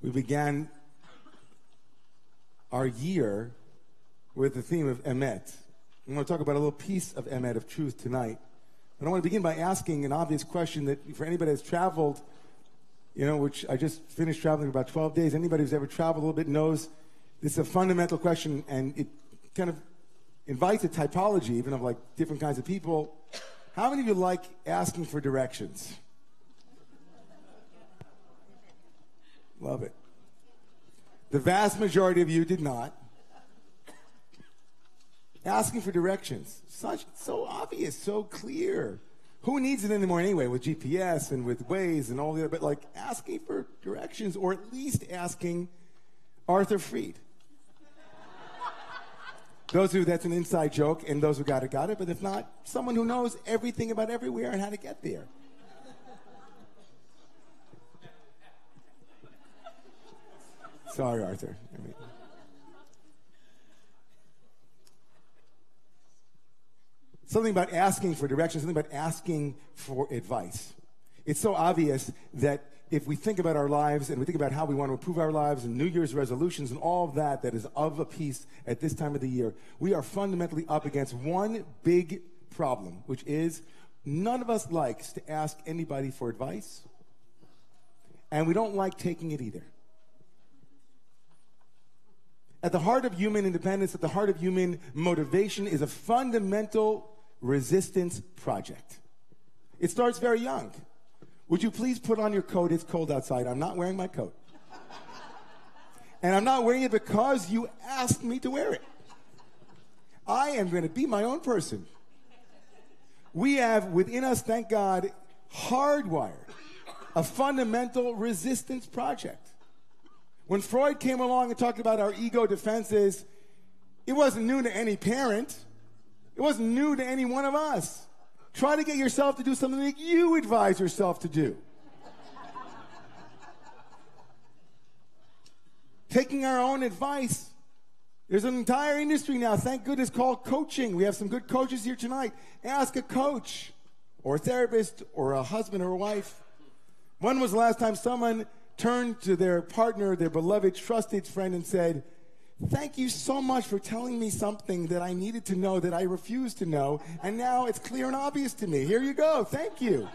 We began our year with the theme of Emet. I'm going to talk about a little piece of Emet, of truth, tonight. And I want to begin by asking an obvious question that for anybody that's traveled, which I just finished traveling for about 12 days, anybody who's ever traveled a little bit knows this is a fundamental question, and it kind of invites a typology, even of like different kinds of people. How many of you like asking for directions? Love it. The vast majority of you did not. Asking for directions. So obvious, so clear. Who needs it anymore anyway with GPS and with Waze and all the other, but like asking for directions, or at least asking Arthur Freed. Those who, that's an inside joke, and those who got it, but if not, someone who knows everything about everywhere and how to get there. Sorry, Arthur. Something about asking for direction, something about asking for advice. It's so obvious that if we think about our lives and we think about how we want to improve our lives and New Year's resolutions and all of that is of a piece at this time of the year, we are fundamentally up against one big problem, which is none of us likes to ask anybody for advice, and we don't like taking it either. At the heart of human independence, at the heart of human motivation is a fundamental resistance project. It starts very young. Would you please put on your coat? It's cold outside. I'm not wearing my coat. And I'm not wearing it because you asked me to wear it. I am going to be my own person. We have within us, thank God, hardwired a fundamental resistance project. When Freud came along and talked about our ego defenses, it wasn't new to any parent. It wasn't new to any one of us. Try to get yourself to do something that you advise yourself to do. Taking our own advice. There's an entire industry now, thank goodness, called coaching. We have some good coaches here tonight. Ask a coach or a therapist or a husband or a wife. When was the last time someone turned to their partner, their beloved, trusted friend, and said, "Thank you so much for telling me something that I needed to know that I refused to know, and now it's clear and obvious to me. Here you go. Thank you."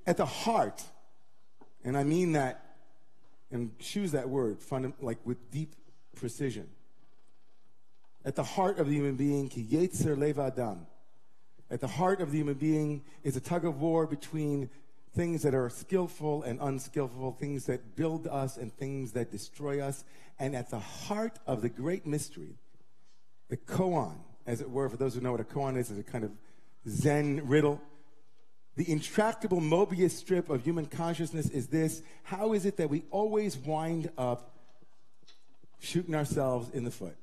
At the heart, and I mean that, and choose that word, like with deep precision. At the heart of the human being, ki yetzer lev adam. At the heart of the human being is a tug of war between things that are skillful and unskillful, things that build us and things that destroy us. And at the heart of the great mystery, the koan, as it were, for those who know what a koan is a kind of Zen riddle. The intractable Mobius strip of human consciousness is this: how is it that we always wind up shooting ourselves in the foot?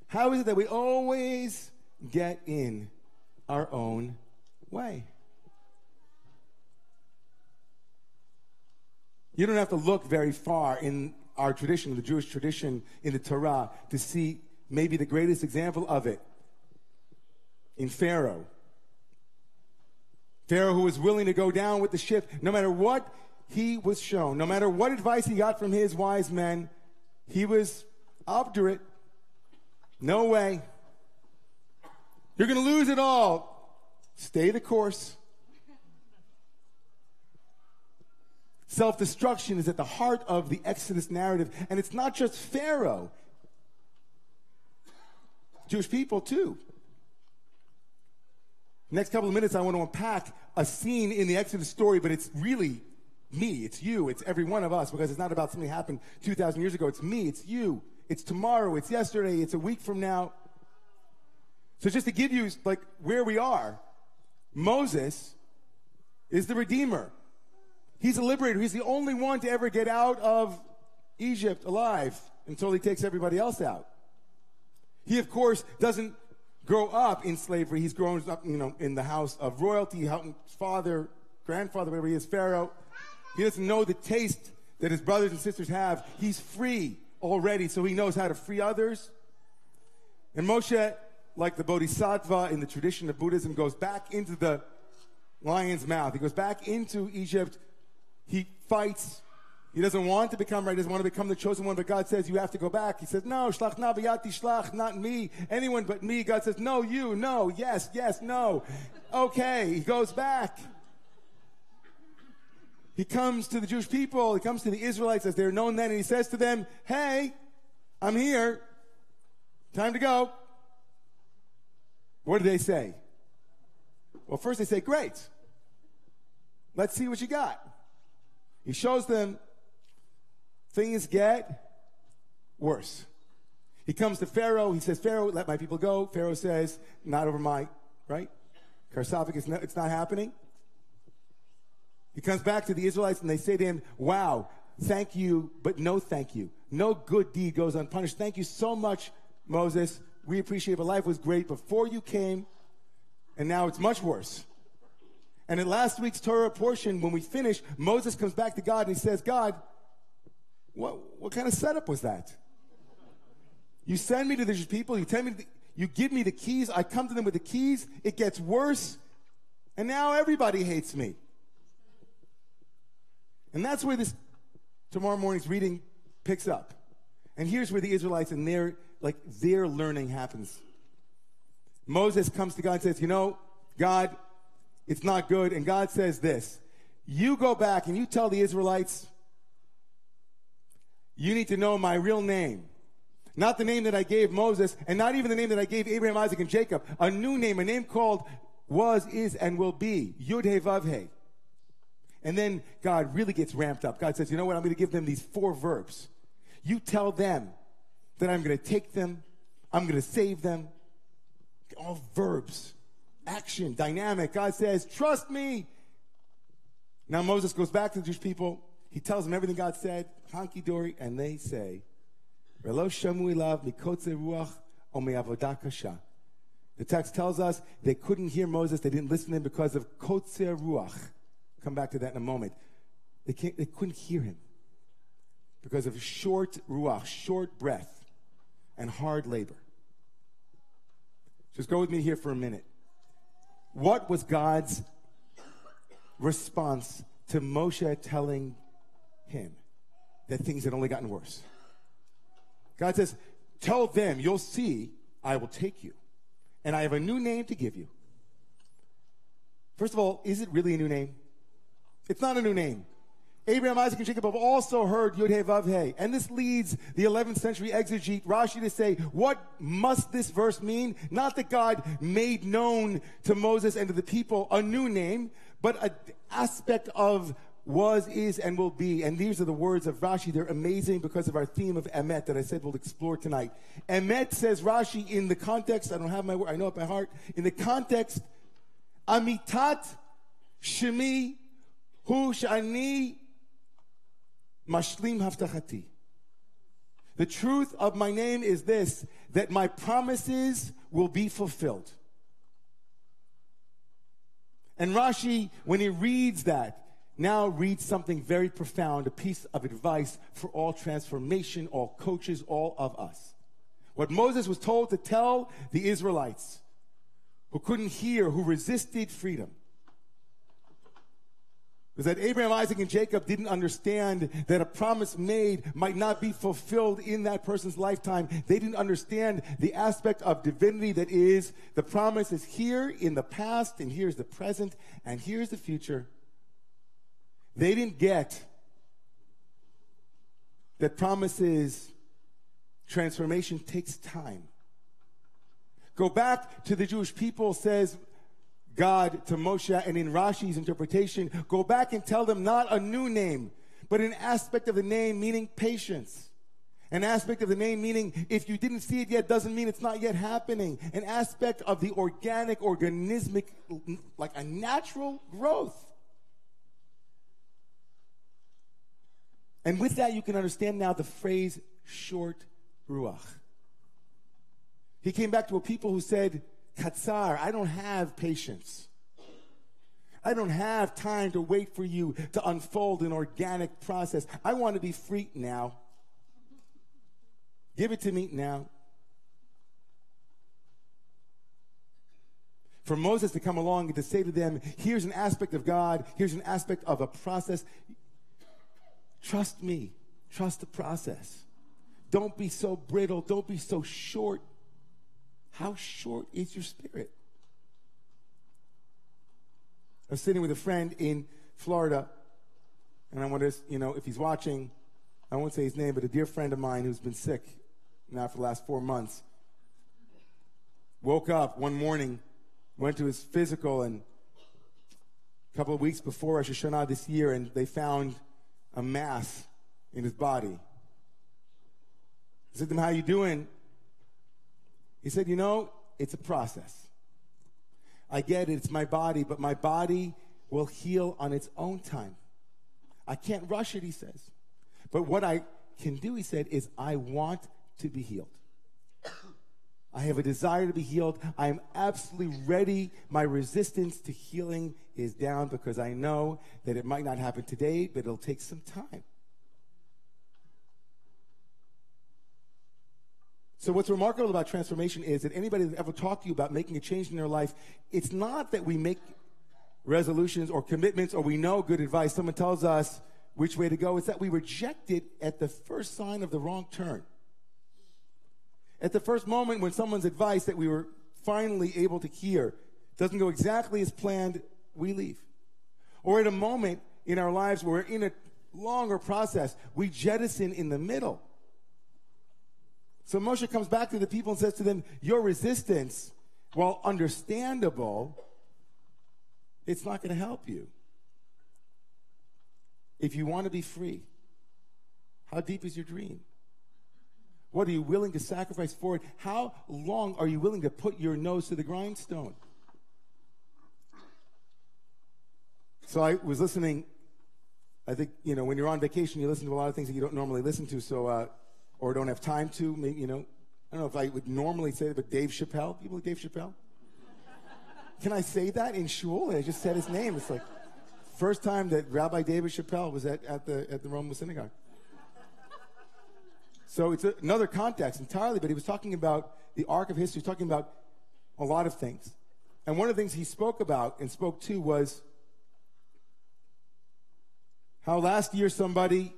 How is it that we always get in our own way? You don't have to look very far in our tradition, the Jewish tradition, in the Torah, to see maybe the greatest example of it in Pharaoh. Pharaoh, who was willing to go down with the ship, no matter what he was shown, no matter what advice he got from his wise men, he was obdurate. No way. You're going to lose it all. Stay the course. Self-destruction is at the heart of the Exodus narrative. And it's not just Pharaoh. Jewish people, too. Next couple of minutes, I want to unpack a scene in the Exodus story, but it's really me. It's you. It's every one of us, because it's not about something that happened 2,000 years ago. It's me. It's you. It's tomorrow. It's yesterday. It's a week from now. So just to give you, like, where we are, Moses is the Redeemer. He's a liberator. He's the only one to ever get out of Egypt alive until he takes everybody else out. He, of course, doesn't grow up in slavery. He's grown up, in the house of royalty. His father, grandfather, whatever he is, Pharaoh. He doesn't know the taste that his brothers and sisters have. He's free already, so he knows how to free others. And Moshe, like the Bodhisattva in the tradition of Buddhism, goes back into the lion's mouth. He goes back into Egypt. He fights. He doesn't want to become right. He doesn't want to become the chosen one. But God says, you have to go back. He says, no, shlach na v'yati shlach, not me, anyone but me. God says, no, you, no, yes, yes, no. Okay, he goes back. He comes to the Jewish people. He comes to the Israelites as they're known then. And he says to them, hey, I'm here. Time to go. What do they say? Well, first they say, great. Let's see what you got. He shows them things get worse. He comes to Pharaoh. He says, Pharaoh, let my people go. Pharaoh says, not over my, right? Karsavik, it's not happening. He comes back to the Israelites and they say to him, wow, thank you, but no thank you. No good deed goes unpunished. Thank you so much, Moses. We appreciate it, but life was great before you came, and now it's much worse. And in last week's Torah portion, when we finish, Moses comes back to God and he says, God, what kind of setup was that? You send me to the people, you tell me, you give me the keys, I come to them with the keys, it gets worse, and now everybody hates me. And that's where this tomorrow morning's reading picks up. And here's where the Israelites and their learning happens. Moses comes to God and says, you know, God, it's not good. And God says this, you go back and you tell the Israelites, you need to know my real name. Not the name that I gave Moses, and not even the name that I gave Abraham, Isaac, and Jacob. A new name, a name called was, is, and will be. Yud He Vav He. And then God really gets ramped up. God says, you know what? I'm going to give them these 4 verbs. You tell them that I'm going to take them. I'm going to save them. All verbs. Action, dynamic. God says, trust me. Now Moses goes back to the Jewish people. He tells them everything God said. Honky-dory. And they say, Relo shamu ilav mikotze ruach o me'avodah kasha. The text tells us they couldn't hear Moses. They didn't listen to him because of kotzer ruach. Come back to that in a moment. They couldn't hear him because of short ruach, short breath, and hard labor. Just go with me here for a minute. What was God's response to Moshe telling him that things had only gotten worse? God says, tell them, you'll see, I will take you. And I have a new name to give you. First of all, is it really a new name? It's not a new name. Abraham, Isaac, and Jacob have also heard Yud He Vav He. And this leads the 11th century exegete Rashi to say, what must this verse mean? Not that God made known to Moses and to the people a new name, but an aspect of was, is, and will be. And these are the words of Rashi. They're amazing because of our theme of Emet that I said we'll explore tonight. Emet, says Rashi, in the context, I don't have my word, I know it by heart, in the context, Amitat Shemi Hu Shani Mashlim Haftachati. The truth of my name is this, that my promises will be fulfilled. And Rashi, when he reads that, now reads something very profound, a piece of advice for all transformation, all coaches, all of us. What Moses was told to tell the Israelites who couldn't hear, who resisted freedom, was that Abraham, Isaac, and Jacob didn't understand that a promise made might not be fulfilled in that person's lifetime. They didn't understand the aspect of divinity that is, the promise is here in the past, and here's the present, and here's the future. They didn't get that promises, transformation takes time. Go back to the Jewish people, says God to Moshe, and in Rashi's interpretation, go back and tell them not a new name, but an aspect of the name meaning patience. An aspect of the name meaning if you didn't see it yet doesn't mean it's not yet happening. An aspect of the organic, organismic, like a natural growth. And with that, you can understand now the phrase short ruach. He came back to a people who said, Katsar, I don't have patience. I don't have time to wait for you to unfold an organic process. I want to be free now. Give it to me now. for Moses to come along and to say to them, here's an aspect of God, here's an aspect of a process. Trust me. Trust the process. Don't be so brittle. Don't be so short. How short is your spirit? I was sitting with a friend in Florida, and I want to, if he's watching, I won't say his name, but a dear friend of mine who's been sick now for the last 4 months, woke up one morning, went to his physical, and a couple of weeks before Rosh Hashanah this year, and they found a mass in his body. I said to him, how you doing? He said, it's a process. I get it, it's my body, but my body will heal on its own time. I can't rush it, he says. But what I can do, he said, is I want to be healed. I have a desire to be healed. I am absolutely ready. My resistance to healing is down because I know that it might not happen today, but it'll take some time. So what's remarkable about transformation is that anybody that's ever talked to you about making a change in their life, it's not that we make resolutions or commitments or we know good advice. Someone tells us which way to go. It's that we reject it at the first sign of the wrong turn. At the first moment when someone's advice that we were finally able to hear doesn't go exactly as planned, we leave. Or at a moment in our lives where we're in a longer process, we jettison in the middle. So Moshe comes back to the people and says to them, your resistance, while understandable, it's not going to help you. If you want to be free, how deep is your dream? What are you willing to sacrifice for it? How long are you willing to put your nose to the grindstone? So I was listening, I think, when you're on vacation, you listen to a lot of things that you don't normally listen to, so, or don't have time to, maybe, I don't know if I would normally say that, but Dave Chappelle, people like Dave Chappelle? Can I say that in shul? I just said his name. It's like, first time that Rabbi David Chappelle was at the Roman Synagogue. So it's another context entirely, but he was talking about the arc of history, talking about a lot of things. And one of the things he spoke about and spoke to was how last year somebody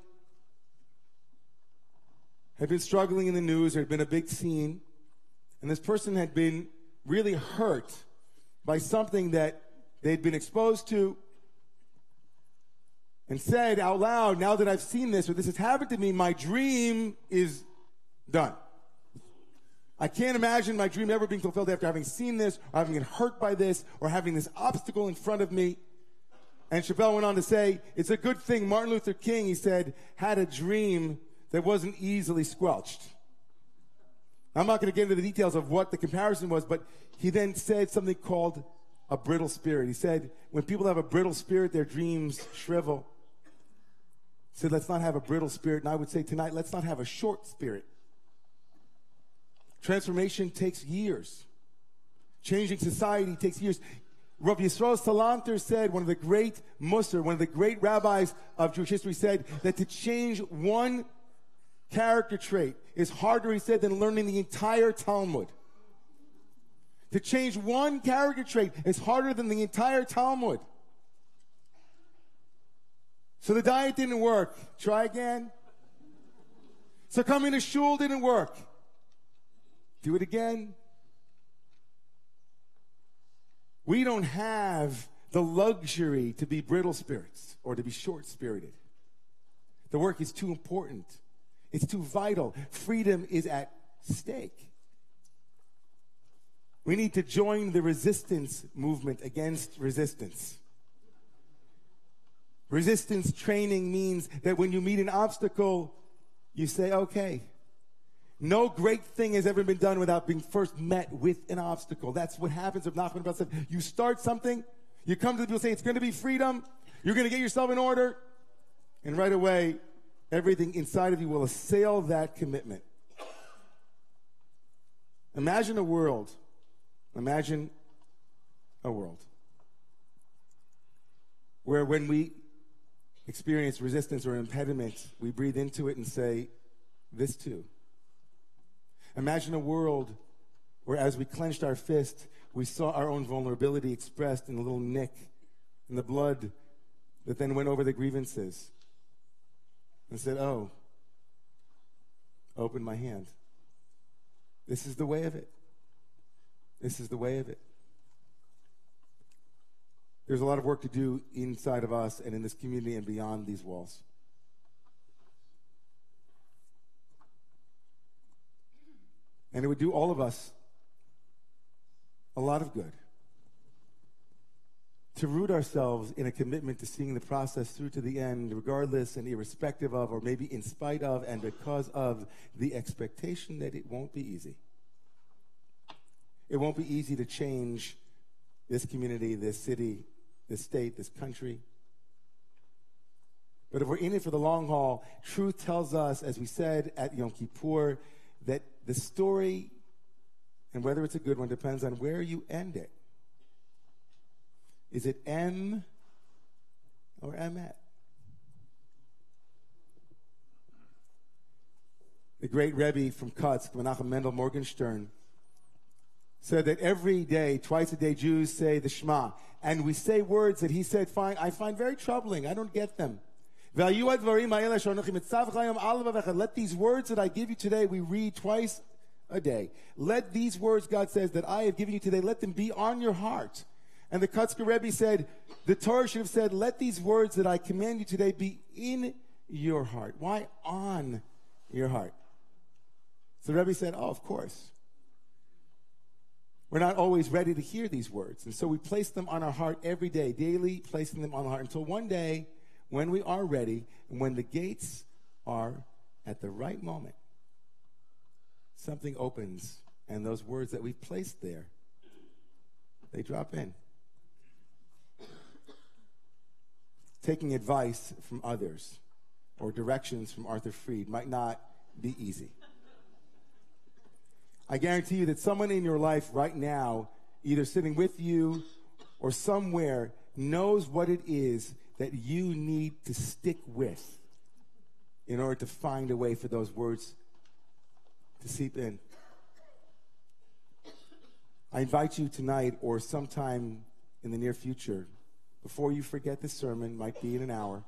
had been struggling in the news, there had been a big scene, and this person had been really hurt by something that they'd been exposed to and said out loud, now that I've seen this, or this has happened to me, my dream is done. I can't imagine my dream ever being fulfilled after having seen this, or having been hurt by this, or having this obstacle in front of me. And Chappelle went on to say, it's a good thing Martin Luther King, he said, had a dream that wasn't easily squelched. I'm not going to get into the details of what the comparison was, but he then said something called a brittle spirit. He said, when people have a brittle spirit, their dreams shrivel. He said, let's not have a brittle spirit. And I would say tonight, let's not have a short spirit. Transformation takes years. Changing society takes years. Rav Yisrael Salanter said, one of the great Musar, one of the great rabbis of Jewish history, said that to change one character trait is harder, he said, than learning the entire Talmud. To change one character trait is harder than the entire Talmud. So the diet didn't work. Try again. So coming to shul didn't work. Do it again. We don't have the luxury to be brittle spirits or to be short-spirited. The work is too important. It's too vital. Freedom is at stake. We need to join the resistance movement against resistance. Resistance training means that when you meet an obstacle, you say, okay. No great thing has ever been done without being first met with an obstacle. That's what happens if Nachman Brat said, you start something, you come to the people and say, it's going to be freedom, you're going to get yourself in order, and right away, everything inside of you will assail that commitment. Imagine a world where when we experience resistance or impediment, we breathe into it and say, this too. Imagine a world where as we clenched our fist, we saw our own vulnerability expressed in a little nick in the blood that then went over the grievances and said, oh, open my hand. This is the way of it. This is the way of it. There's a lot of work to do inside of us and in this community and beyond these walls. And it would do all of us a lot of good to root ourselves in a commitment to seeing the process through to the end, regardless and irrespective of, or maybe in spite of and because of the expectation that it won't be easy. It won't be easy to change this community, this city, this state, this country. But if we're in it for the long haul, truth tells us, as we said at Yom Kippur, that the story, and whether it's a good one, depends on where you end it. Is it M or Emet? The great Rebbe from Kutsk, Menachem Mendel Morgenstern, said that every day, twice a day, Jews say the Shema. And we say words that he said, I find very troubling. I don't get them. Let these words that I give you today, we read twice a day. Let these words, God says, that I have given you today, let them be on your heart. And the Kutsker Rebbe said, the Torah should have said, let these words that I command you today be in your heart. Why on your heart? So the Rebbe said, oh, of course. We're not always ready to hear these words. And so we place them on our heart every day, daily placing them on our heart until one day when we are ready and when the gates are at the right moment, something opens and those words that we've placed there, they drop in. Taking advice from others or directions from Arthur Freed might not be easy. I guarantee you that someone in your life right now, either sitting with you or somewhere, knows what it is that you need to stick with in order to find a way for those words to seep in. I invite you tonight or sometime in the near future, before you forget this sermon, might be in an hour,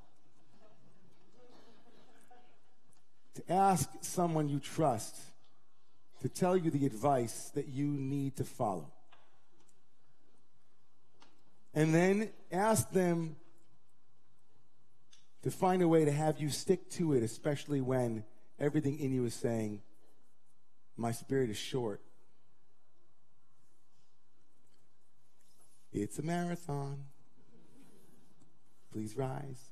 to ask someone you trust to tell you the advice that you need to follow. And then ask them to find a way to have you stick to it, especially when everything in you is saying, my spirit is short. It's a marathon. Please rise.